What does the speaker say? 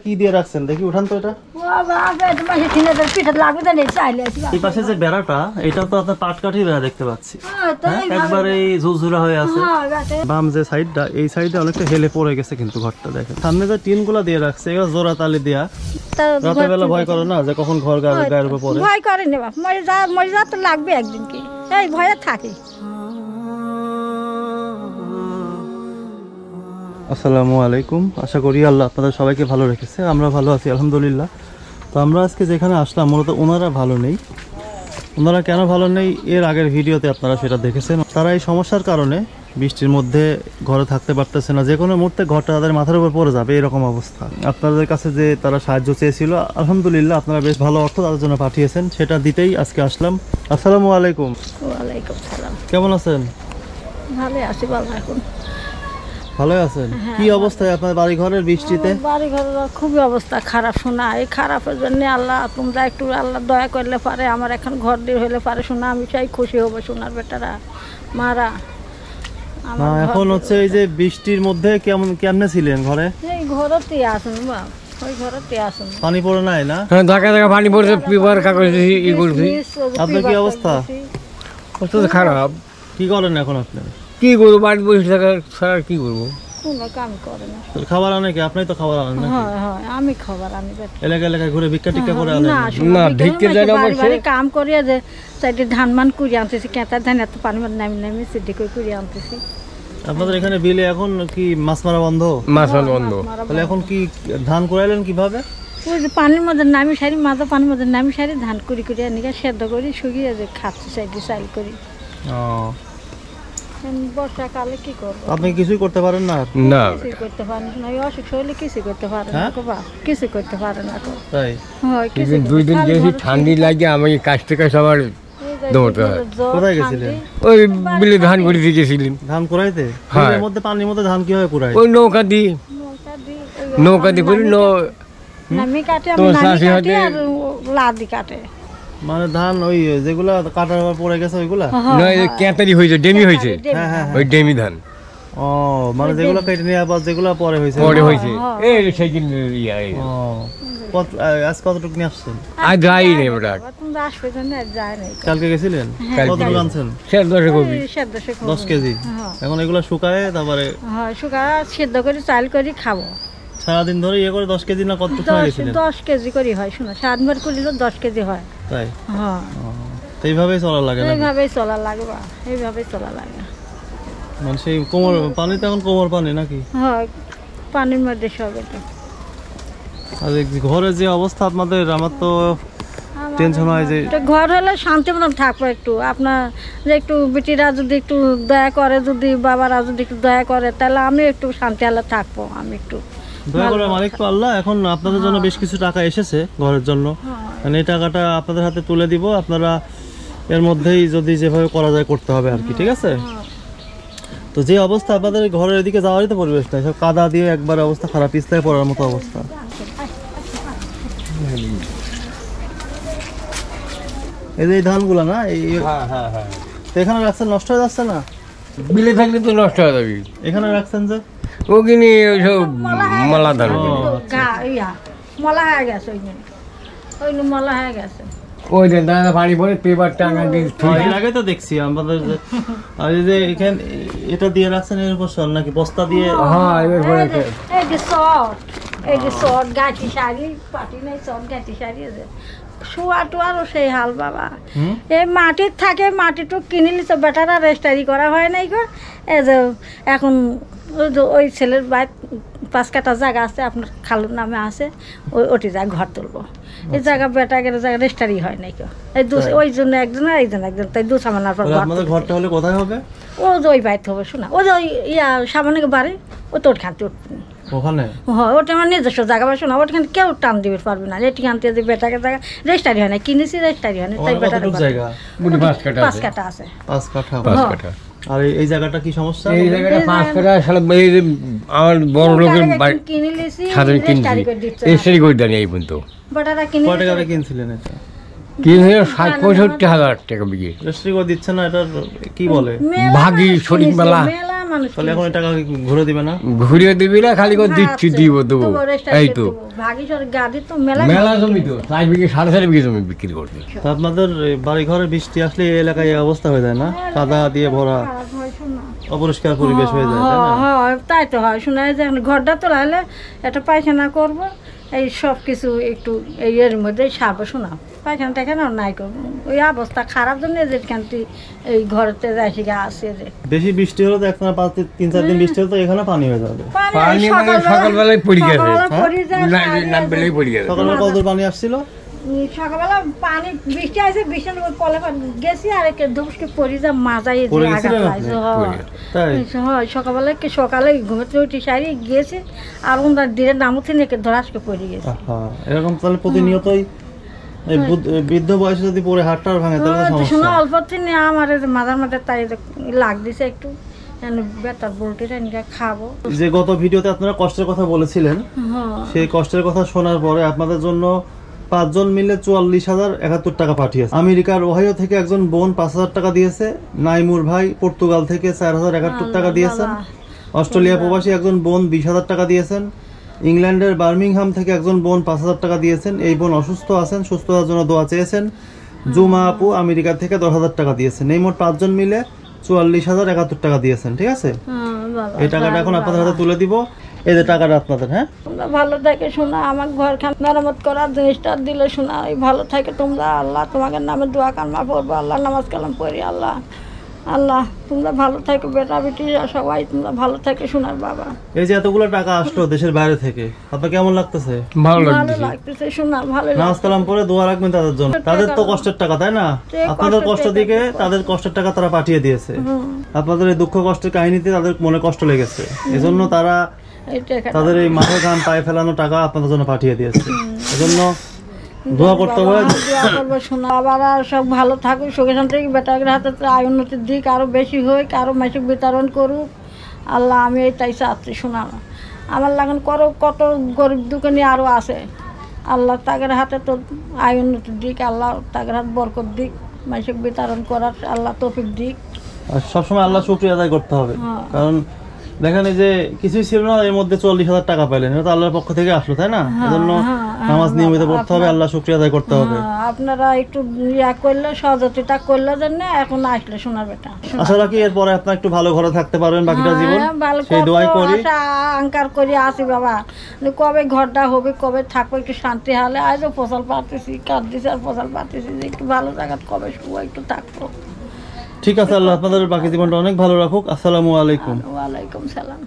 কি দিয়ে রাখছেন দেখি, উঠান তো এটা। এই পাশে যে বেড়াটা, এটা তো আপনার পাটকাঠি বেড়া দেখতে পাচ্ছি, একবারে ঝুরঝুরা হয়ে আছে। বাম যে সাইডটা, এই সাইডে অনেকটা হেলে পড়ে গেছে কিন্তু ঘরটা দেখেন। সামনে যে টিন গুলা দিয়ে রাখছে, এগুলো জোড়া তালি দেয়া। রাতের বেলা ভয় করো না যে কখন ঘর গায়ের উপর পড়ে? ভয় করে না বাপ, মরে যা তো লাগবে একদিন, কি এই ভয়ে থাকে। আসসালামু আলাইকুম, আশা করি আল্লাহ আপনাদের সবাইকে ভালো রেখেছে, আমরা ভালো আছি আলহামদুলিল্লাহ। তো আমরা আজকে যেখানে আসলাম, মূলত ওনারা ভালো নেই। ওনারা কেন ভালো নেই এর আগের ভিডিওতে আপনারা সেটা দেখেছেন। তারা এই সমস্যার কারণে বৃষ্টির মধ্যে ঘরে থাকতে পারতেছে না, যে কোনো মুহূর্তে ঘরটা তাদের মাথার উপর পড়ে যাবে, এরকম অবস্থা। আপনাদের কাছে যে তারা সাহায্য চেয়েছিল, আলহামদুলিল্লাহ আপনারা বেশ ভালো অর্থ তাদের জন্য পাঠিয়েছেন, সেটা দিতেই আজকে আসলাম। আসসালামু আলাইকুম। ওয়ালাইকুম সালাম। কেমন আছেন? ভালো আছি বাবা। এখন ভালো আছেন? কি অবস্থায় আপনার বাড়ি ঘরের বৃষ্টিতে? বাড়ি ঘরের খুবই অবস্থা খারাপ শোনা। এই খারাপের জন্য আল্লাহ তোমরা একটু আল্লাহ দয়া করলে পারে, আমার এখন ঘর দিয়ে হইলে পারে শোনা, আমি চাই খুশি হবো সোনার বেটারা মারা। এখন হচ্ছে এই যে বৃষ্টির মধ্যে কেমনে ছিলেন ঘরে? এই ঘরতে আসুন বাবা, ওই ঘরতে আসুন। পানি পড়ে নাই না? ঢাকা পানি পড়ছে, পেপার কাগজ ই করছি। আপনার কি অবস্থা? অবস্থা খারাপ। কি করেন এখন আপনি? কি করবো, বাড়ি বসে থাকা ছাড়া কি করবো? কোনো কাম করে না। খাবার আনে কি? আপনি তো খাবার আনেন না? হয় হয়, আমি খাবার আনি। এলাকায় ঘুরে ভিক্ষা টিক্ষা করে আনেন? না, ভিক্ষা যায় না। বাড়ি কাম করিয়া যে সাইডে ধান মান কুড়িয়ে আনতেছি, কেঁতার ধান এত পানি নামি সিদ্ধি করে কুড়িয়ে আনতেছি। আপনাদের এখানে বিলে এখন কি মাছ মারা বন্ধ? মাছ মারা বন্ধ। তাহলে এখন কি ধান কুড়াইলেন কিভাবে? ওই যে পানির মধ্যে নামি সারি, মাথা পানির মধ্যে নামি সারি ধান কুড়ি কুড়ি আনি সেদ্ধ করি শুকিয়ে যে খাচ্ছি সাইডে চাইল করি। বর্ষাকালে কি করবো? আপনি কিছুই করতে পারেন না? না, কিছুই করতে পারেন না। অসুখ হলে কিছু করতে পারে না, কিছু করতে পারে না। তাই? দুই দিন গেছি, ঠান্ডি লাগে, আমাকে কাছ থেকে সবার দৌড়তে হয়। কোথায় গেছিলেন? ওই বিলে ধান কুড়িতে গেছিলেন। ধান কুড়াইতে? হ্যাঁ। মধ্যে পানির মধ্যে ধান কিভাবে কুড়াই? ওই নৌকা দিয়ে করি নামি কাটে, আমি নামি কাটে আর লাদি কাটে। মানে ধান ওই যেগুলা কাটার পর পড়ে গেছে ওইগুলা? ক্যাঁতারি হয়েছে, ডেমি হয়েছে, ওই ডেমি ধান। ও মানে যেগুলো কেটে নিয়ে আবার যেগুলো পরে হয়েছে? এই সেইদিন আজ কতটুকু নিয়ে আসছেন? আজ যাই নেই ওটা। কালকে গেছিলেন? কতটুকু আনছেন? 10 কেজি। এখন এগুলো শুকায় তারপরে শুকায় সেদ্ধ করে চাল করে খাবো। সারাদিন ধরে ইয়ে করে 10 কেজি না কতটুকু গেছিলেন? 10 কেজি করে হয়, শোনো সাতবার করলে 10 কেজি হয়। তাই? হ্যাঁ, এইভাবেই চলা লাগে? এইভাবেই চলা লাগে বা এইভাবেই চলা লাগে। মানে সেই কোমর পানি, তো এখন কোমর পানি নাকি? হ্যাঁ, পানির মধ্যে সব এটা। আর ঘরের যে অবস্থা আপনাদের, আমার তো টেনশন হয় যে ঘর হলে শান্তি মতন থাকবো একটু। আপনার যে একটু বেটিরা যদি একটু দয়া করে, যদি বাবারা যদি একটু দয়া করে, তাহলে আমি একটু শান্তি হলে থাকবো। আমি একটু দয়া করে মালিক তো আল্লাহ। এখন আপনাদের জন্য বেশ কিছু টাকা এসেছে ঘরের জন্য, মানে এই টাকাটা আপনাদের হাতে তুলে দিব। আপনারা এর মধ্যেই যদি যেভাবে করা যায় করতে হবে আর কি, ঠিক আছে? তো যে অবস্থা আপনাদের ঘরের এদিকে যাওয়ারই তো পরিবেশ নাই, সব কাদা দিয়ে একবার অবস্থা খারাপ, পিছলায় পড়ার মতো অবস্থা। এই যে এই ধানগুলা না, এখানে রাখছেন, নষ্ট হয়ে যাচ্ছে না? বিলে থাকলে তো নষ্ট হয়ে যাবে। এখানে রাখছেন যে ও কিনি ওইসব মালা ধান মলা হয়ে গেছে, ওই মলা হয়ে গেছে। ওই যে দাদা পানি পরে পেপার টাঙা দিয়ে এর আগে তো দেখছি আমাদের যে, আর এই যে এখানে এটা দিয়ে রাখছেন এর উপর সর নাকি বস্তা দিয়ে? হ্যাঁ, এই যে শর্ট, এই যে শর্ট গাঁটি শাড়ি, পাটি নাই শর্ট গাঁটি শাড়ি আছে। শোয়া টোয়ারও সেই হাল বাবা। এই মাটির থাকে, মাটিটু কিনে নিচ্ছে বেটারা, রেজিস্ট্রি করা হয় নাই গো। এই যে এখন ওই ছেলের বাইর 5 কাঠা জায়গা আছে, আপনার খালুর নামে আছে, ওটি যায় ঘর তুলবো। এই জায়গা বেটা গেলে জায়গা রেজিস্ট্রি হয় নাই গো। এই ওই জন্য একজন আর এইজন একজন, তাই দু সামানার পর ঘরটা হলে কোথায় হবে? ও যে ওই বাইতে হবে, শোনা ও যে ওই সামনে বাড়ি, ও তো ওখানতে উঠবে ওখানে। হ্যাঁ, ওটা আমার নিজস্ব জায়গা বা শোনা, ওখানে কেউ টান দিতে পারবে না। এটি খানতে যে বেটাকে জায়গা রেজিস্ট্রি হয় না, কিনেছি রেজিস্ট্রি হয় না, তাই বেটার জায়গা 5 কাঠা আছে। 5 কাঠা। আর এই জায়গাটা কি সমস্যা? এই জায়গাটা 5 কাঠা এই যে আমার বড় লোকের বাড়ি কিনে লিছি, রেজিস্ট্রি করে দেন এই পর্যন্ত। বেটারা কিনে কত টাকা কিনছিলেন এটা? কিনে 60-65 হাজার টাকা বিঘে। রেজিস্ট্রি করে দিচ্ছে না, এটা কি বলে? ভাগি শরীর মেলা মানুষ তাহলে এখন এই টাকা কি ঘুরে দিবে না? ঘুরিয়ে দিবি না, খালি করে দিচ্ছি দিব দেবো। এই তো ভাগীশ্বর গাদি তো মেলা মেলা জমি তো 4 বিঘে 4.5 বিঘে জমি বিক্রি করতে। তা আপনাদের বাড়ি ঘরে বৃষ্টি আসলে এই এলাকায় এই অবস্থা হয়ে যায় না? কাদা দিয়ে ভরা, খারাপ হয় শোনা। অপরিষ্কার পরিবেশ হয়ে যায়, তাই না? হয় তাই তো হয় শোনা যে ঘরটা তো লাইলে একটা পায়খানা করবো, এই সব কিছু একটু এই এর মধ্যে সারবো শোনা, পায়খানা টাইখানা নাই করবো, ওই অবস্থা খারাপ জন্য যেখানটি এই ঘরেতে যাইছি গা আছে যে বেশি বৃষ্টি হলে তো একটানা 3-4 দিন বৃষ্টি হলে তো এখানে পানি হয়ে যাবে। পানি মানে সকালবেলায় পড়ে গেছে, না বেলায় পড়ে গেছে। সকালে কতদূর পানি আসছিল? সকালবেলা পানি বৃষ্টি আছে, বৃষ্টির কলে গেছি আর ধুমসকে পরি যা মাজাই পড়ে গেছিলেন আপনি? তাই? হয় সকালবেলা সকালে ঘুমেতে উঠে সারি গিয়েছে আর ওনার দিনের নামতে নাকি ধরাসকে পড়ে গেছে। এরকম তাহলে প্রতিনিয়তই এই বৃদ্ধ বয়সে যদি পরে হাড়টা ভাঙে তাহলে তো শোনা সমস্যা। অল্প দিনে আমার মাঝার মধ্যে তাই লাগ দিছে একটু বেটার বলটিটা নিয়ে খাবো। যে গত ভিডিওতে আপনারা কষ্টের কথা বলেছিলেন, সেই কষ্টের কথা শোনার পরে আপনাদের জন্য 5 জন মিলে 44,071 টাকা পাঠিয়েছে। আমেরিকার ওহাইও থেকে একজন বোন 5,000 টাকা দিয়েছে, নাইমুর ভাই পর্তুগাল থেকে 4,071 টাকা দিয়েছেন, অস্ট্রেলিয়া প্রবাসী একজন বোন 20,000 টাকা দিয়েছেন, ইংল্যান্ডের বার্মিংহাম থেকে একজন বোন 5,000 টাকা দিয়েছেন। এই বোন অসুস্থ আছেন, সুস্থতার জন্য দোয়া চেয়েছেন। জুমা আপু আমেরিকা থেকে 10,000 টাকা দিয়েছেন। এই মোট 5 জন মিলে 44,071 টাকা দিয়েছেন। ঠিক আছে, এই টাকাটা এখন আপনাদের হাতে তুলে দিব। এই যে টাকাটা আপনাদের। হ্যাঁ, তোমরা ভালো থাকে শোনা, আমার ঘর খান মেরামত করার জিনিসটা দিলে শোনা, এই ভালো থাকে তোমরা। আল্লাহ তোমাকে নামে দোয়া কালমা পড়বো, আল্লাহ নামাজ কালাম পড়ি। আল্লাহ আল্লাহ তোমরা ভালো থাকো, বেটা বেটি সবাই তোমরা ভালো থাকে শোনার বাবা। এই যে এতগুলো টাকা আসলো দেশের বাইরে থেকে, আপনার কেমন লাগতেছে? ভালো ভালো লাগতেছে শোনা, ভালো নামাজ কালাম পরে দোয়া রাখবেন তাদের জন্য। তাদের তো কষ্টের টাকা, তাই না? আপনাদের কষ্ট দিকে তাদের কষ্টের টাকা তারা পাঠিয়ে দিয়েছে। আপনাদের এই দুঃখ কষ্টের কাহিনীতে তাদের মনে কষ্ট লেগেছে, এজন্য তারা তাদের এই মাথা ঘাম পায়ে ফেলানো টাকা আপনাদের জন্য পাঠিয়ে দিয়েছে। এজন্য দোয়া করতে হবে, দোয়া করবো শোনা। আবার আর সব ভালো থাকুক, সুখে শান্তি বেটাদের হাতে আয় উন্নতির দিক আরো বেশি হোক, আরো মাসিক বিতরণ করুক। আল্লাহ আমি এটাই চাচ্ছি শোনা। আমার লাগান করো, কত গরিব দোকানি আরো আছে, আল্লাহ তাদের হাতে তো আয় উন্নতির দিক, আল্লাহ তাদের হাত বরকত দিক, মাসিক বিতরণ করার আল্লাহ তৌফিক দিক। আর সবসময় আল্লাহ শুকরিয়া আদায় করতে হবে, কারণ দেখেন এই যে কিছুই ছিল না, এর মধ্যে 40,000 টাকা পাইলেন, এটা তো আল্লাহর পক্ষ থেকে আসলো, তাই না? এজন্য নামাজ নিয়মিত পড়তে হবে, আল্লাহ শুকরিয়া আদায় করতে হবে। আপনারা একটু ইয়া করলে, সহযোগিতা করলে জন্য এখন আসলে শোনার বেটা। আশা রাখি এরপরে আপনার একটু ভালো ঘরে থাকতে পারবেন বাকিটা জীবন, সেই দোয়াই করি। আঙ্কার করে আসি বাবা, কবে ঘরটা হবে, কবে থাকবো একটু শান্তি হলে। আজও ফসল পাতেছি, কাট দিছি আর ফসল পাতেছি, যে একটু ভালো জায়গা কবে শুভ একটু থাকবো। ঠিক আছে, আল্লাহ আপনাদের বাকি জীবনটা অনেক ভালো রাখুক। আসসালামু আলাইকুম। ওয়ালাইকুম সালাম।